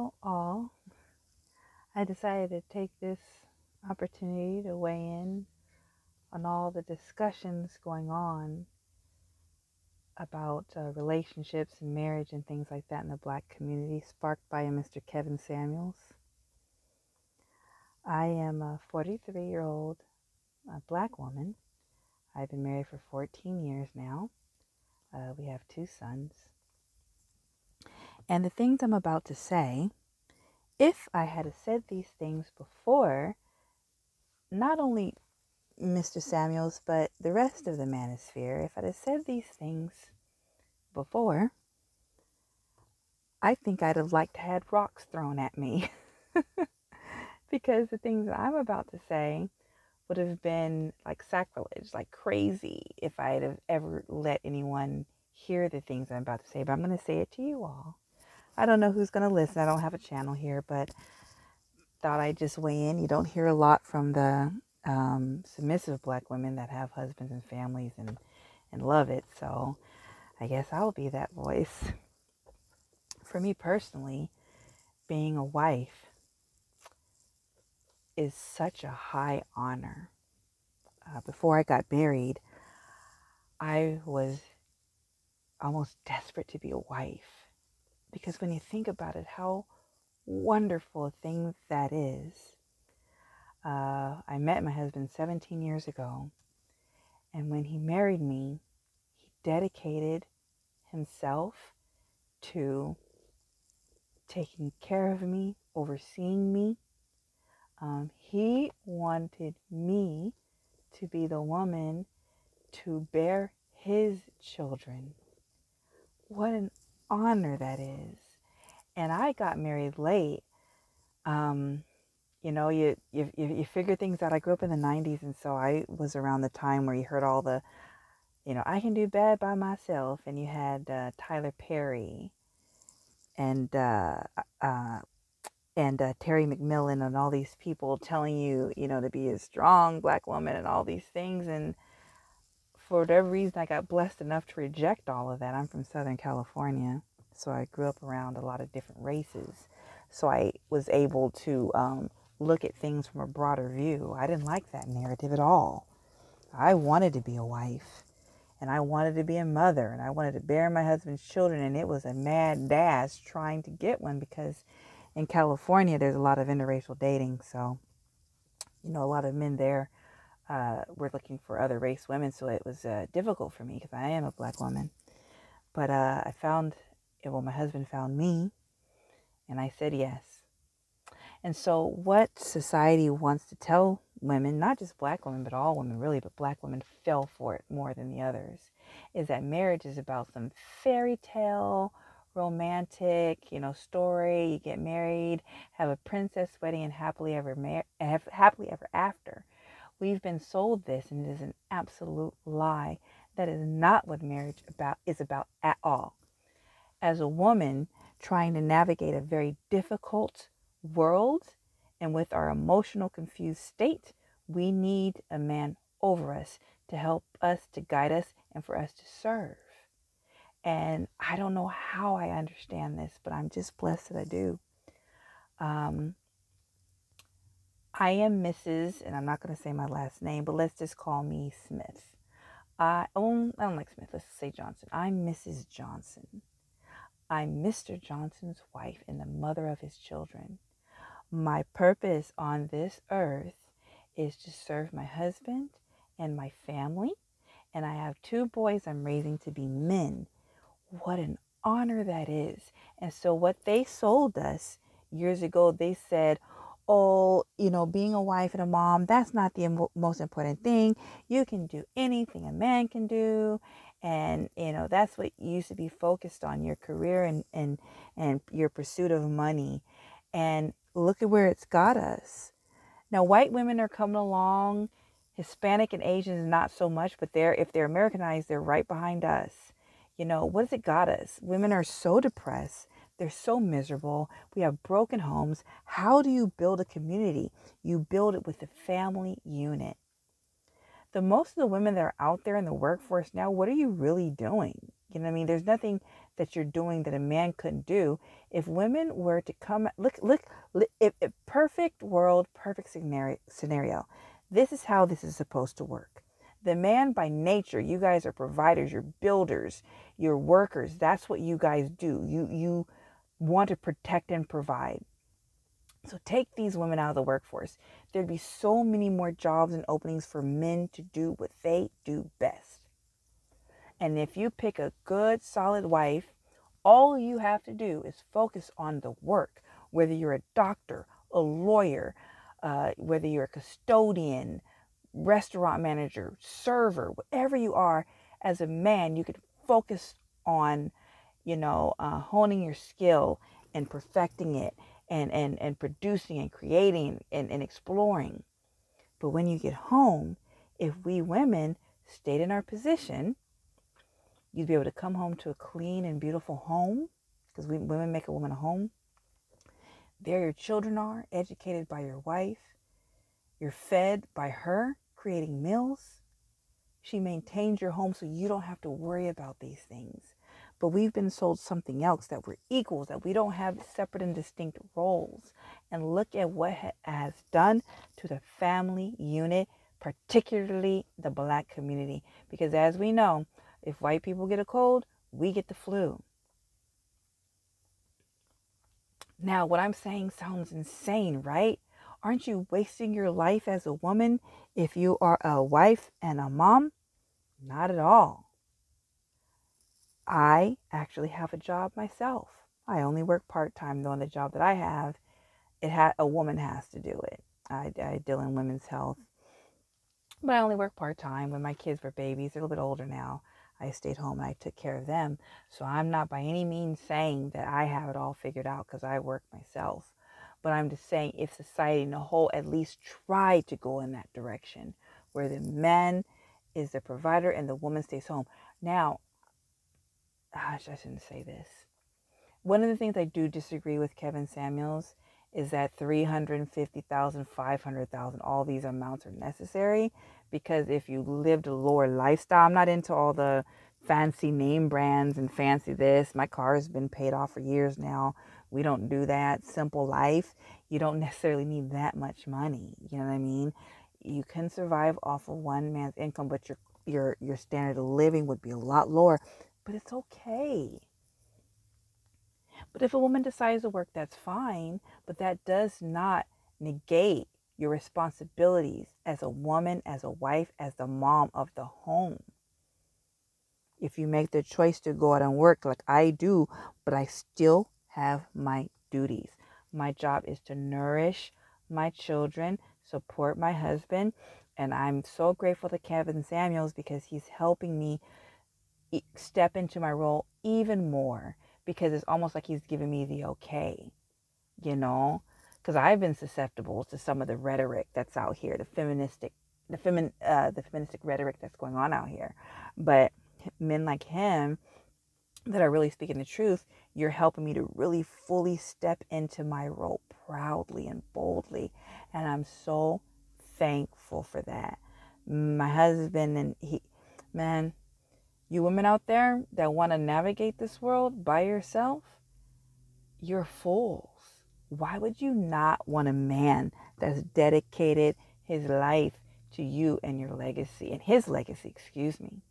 Well, I decided to take this opportunity to weigh in on all the discussions going on about relationships and marriage and things like that in the Black community, sparked by a Mr. Kevin Samuels. I am a 43-year-old Black woman. I've been married for 14 years now. We have 2 sons. And the things I'm about to say, if I had said these things before, not only Mr. Samuels, but the rest of the manosphere, if I'd have said these things before, I think I'd have liked to had rocks thrown at me. Because the things that I'm about to say would have been like sacrilege, like crazy, if I'd have ever let anyone hear the things I'm about to say. But I'm going to say it to you all. I don't know who's going to listen. I don't have a channel here, but thought I'd just weigh in. You don't hear a lot from the submissive Black women that have husbands and families and love it. So I guess I'll be that voice. For me personally, being a wife is such a high honor. Before I got married, I was almost desperate to be a wife. Because when you think about it, how wonderful a thing that is. I met my husband 17 years ago. And when he married me, he dedicated himself to taking care of me, overseeing me. He wanted me to be the woman to bear his children. What an honor that is. And I got married late. You figure things out. I grew up in the 90s, and so I was around the time where you heard all the, I can do bad by myself. And you had Tyler Perry and Terry McMillan and all these people telling you, to be a strong Black woman and all these things. And for whatever reason, I got blessed enough to reject all of that. I'm from Southern California, so I grew up around a lot of different races. So I was able to look at things from a broader view. I didn't like that narrative at all. I wanted to be a wife, and I wanted to be a mother, and I wanted to bear my husband's children, and it was a mad dash trying to get one because in California, there's a lot of interracial dating. So, a lot of men there were looking for other race women. So it was difficult for me because I am a Black woman. But my husband found me, and I said yes. And so what society wants to tell women, not just Black women, but all women really, but Black women fell for it more than the others, is that marriage is about some fairy tale, romantic, story. You get married, have a princess wedding, and happily ever after. We've been sold this, and it is an absolute lie. That is not what marriage is about at all. As a woman trying to navigate a very difficult world, and with our emotional confused state, we need a man over us to help us, to guide us, and for us to serve. And I don't know how I understand this, but I'm just blessed that I do. I am Mrs., and I'm not going to say my last name, but let's just call me Smith. I don't like Smith. Let's say Johnson. I'm Mrs. Johnson. I'm Mr. Johnson's wife and the mother of his children. My purpose on this earth is to serve my husband and my family. And I have 2 boys I'm raising to be men. What an honor that is. And so what they sold us years ago, they said, oh, being a wife and a mom, that's not the most important thing. You can do anything a man can do. And, that's what used to be focused on, your career and your pursuit of money. And look at where it's got us. Now, white women are coming along. Hispanic and Asians, not so much, but if they're Americanized, they're right behind us. What has it got us? Women are so depressed. They're so miserable. We have broken homes. How do you build a community? You build it with a family unit. Most of the women that are out there in the workforce now, what are you really doing? You know what I mean? There's nothing that you're doing that a man couldn't do. If women were to come, if perfect world, perfect scenario, this is how this is supposed to work. The man by nature, you guys are providers, you're builders, you're workers. That's what you guys do. You want to protect and provide. So take these women out of the workforce. There'd be so many more jobs and openings for men to do what they do best. And if you pick a good, solid wife, all you have to do is focus on the work, whether you're a doctor, a lawyer, whether you're a custodian, restaurant manager, server, whatever you are. As a man, you could focus on, honing your skill and perfecting it and producing and creating and exploring. But when you get home, if we women stayed in our position, you'd be able to come home to a clean and beautiful home, because women make a woman a home. There your children are, educated by your wife. You're fed by her, creating meals. She maintains your home so you don't have to worry about these things. But we've been sold something else, that we're equals, that we don't have separate and distinct roles. And look at what has done to the family unit, particularly the Black community. Because as we know, if white people get a cold, we get the flu. Now, what I'm saying sounds insane, right? Aren't you wasting your life as a woman if you are a wife and a mom? Not at all. I actually have a job myself. I only work part-time, though. In the job that I have, a woman has to do it. I deal in women's health, but I only work part-time. When my kids were babies, they're a little bit older now, I stayed home and I took care of them. So I'm not by any means saying that I have it all figured out, because I work myself. But I'm just saying, if society in a whole at least tried to go in that direction, where the man is the provider and the woman stays home. Now, I shouldn't say this. One of the things I do disagree with Kevin Samuels is that 350,000, 500,000, all these amounts are necessary, because if you lived a lower lifestyle, I'm not into all the fancy name brands and fancy this. My car has been paid off for years now. We don't do that. Simple life. You don't necessarily need that much money. You know what I mean? You can survive off of one man's income, but your standard of living would be a lot lower. But it's okay. But if a woman decides to work, that's fine. But that does not negate your responsibilities as a woman, as a wife, as the mom of the home. If you make the choice to go out and work like I do, but I still have my duties. My job is to nourish my children, support my husband. And I'm so grateful to Kevin Samuels, because he's helping me step into my role even more, because it's almost like he's giving me the okay, because I've been susceptible to some of the rhetoric that's out here, the feministic rhetoric that's going on out here. But men like him that are really speaking the truth, you're helping me to really fully step into my role proudly and boldly. And I'm so thankful for that. My husband and man, you women out there that want to navigate this world by yourself, you're fools. Why would you not want a man that's dedicated his life to you and your legacy, and his legacy, excuse me?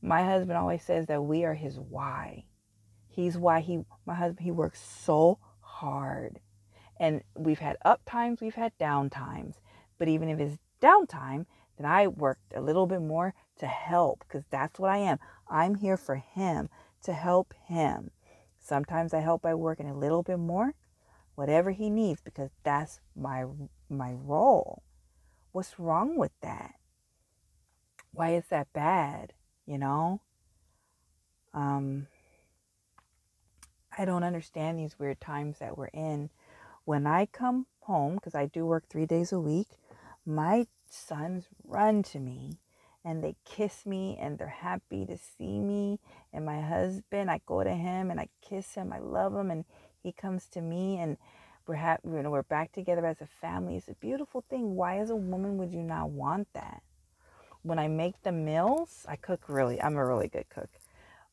My husband always says that we are his why. He's why my husband, he works so hard. And we've had up times, we've had down times. But even if it's downtime, then I worked a little bit more to help, because that's what I am. I'm here for him, to help him. Sometimes I help by working a little bit more, whatever he needs, because that's my role. What's wrong with that? Why is that bad? I don't understand these weird times that we're in. When I come home, because I do work 3 days a week, my sons run to me and they kiss me and they're happy to see me. And my husband, I go to him and I kiss him. I love him, and he comes to me, and we're back together as a family. It's a beautiful thing. Why, as a woman, would you not want that? when I make the meals, I'm a really good cook.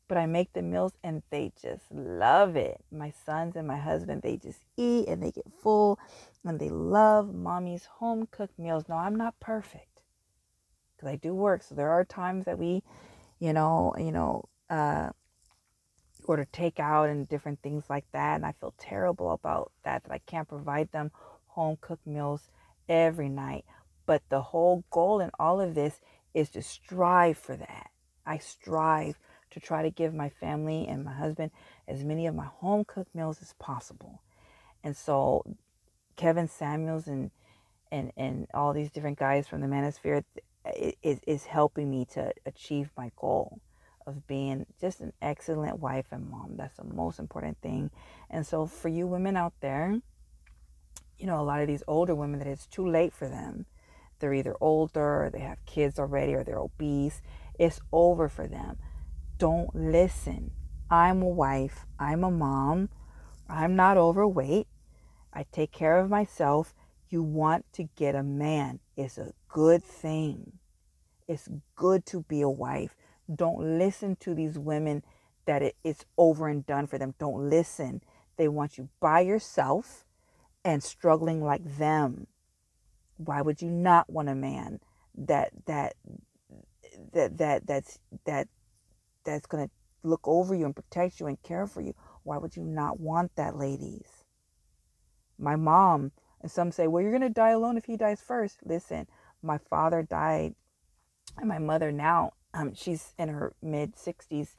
But I make the meals and they just love it. My sons and my husband, they just eat and they get full and they love mommy's home cooked meals. No, I'm not perfect because I do work. So there are times that we, order takeout and different things like that. And I feel terrible about that I can't provide them home cooked meals every night. But the whole goal in all of this is to strive for that. I strive to try to give my family and my husband as many of my home cooked meals as possible. And so Kevin Samuels and all these different guys from the Manosphere is helping me to achieve my goal of being just an excellent wife and mom. That's the most important thing. And so for you women out there, a lot of these older women that it's too late for them. They're either older or they have kids already or they're obese. It's over for them. Don't listen. I'm a wife. I'm a mom. I'm not overweight. I take care of myself. You want to get a man. It's a good thing. It's good to be a wife. Don't listen to these women that it's over and done for them. Don't listen. They want you by yourself and struggling like them. Why would you not want a man that's going to look over you and protect you and care for you? Why would you not want that, ladies? My mom, and some say, well, you're going to die alone if he dies first. Listen, my father died, and my mother now, she's in her mid 60s,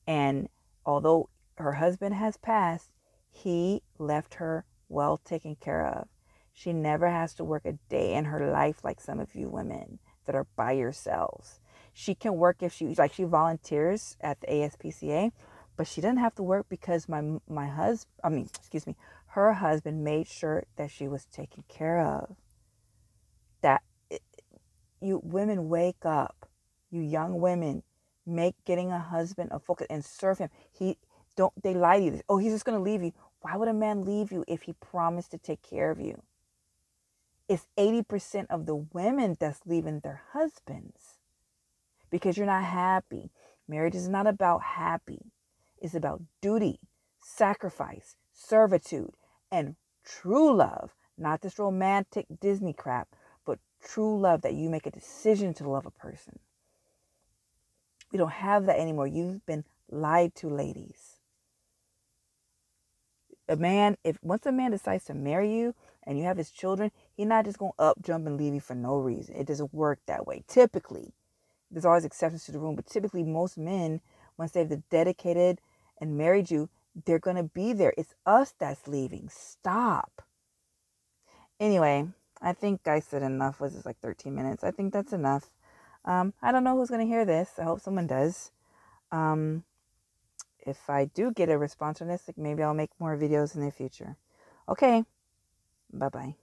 and although her husband has passed, he left her well taken care of. She never has to work a day in her life like some of you women that are by yourselves. She can work if she volunteers at the ASPCA, but she doesn't have to work because her husband made sure that she was taken care of. You women, wake up. You young women, make getting a husband a focus and serve him. They lie to you. Oh, he's just going to leave you. Why would a man leave you if he promised to take care of you? It's 80% of the women that's leaving their husbands because you're not happy. Marriage is not about happy. It's about duty, sacrifice, servitude, and true love. Not this romantic Disney crap, but true love that you make a decision to love a person. We don't have that anymore. You've been lied to, ladies. Once a man decides to marry you and you have his children, he's not just going to up, jump, and leave you for no reason. It doesn't work that way. Typically, there's always exceptions to the rule, but typically most men, once they've dedicated and married you, they're going to be there. It's us that's leaving. Stop. Anyway, I think I said enough. Was this like 13 minutes? I think that's enough. I don't know who's going to hear this. I hope someone does. If I do get a response on this, maybe I'll make more videos in the future. Okay. Bye-bye.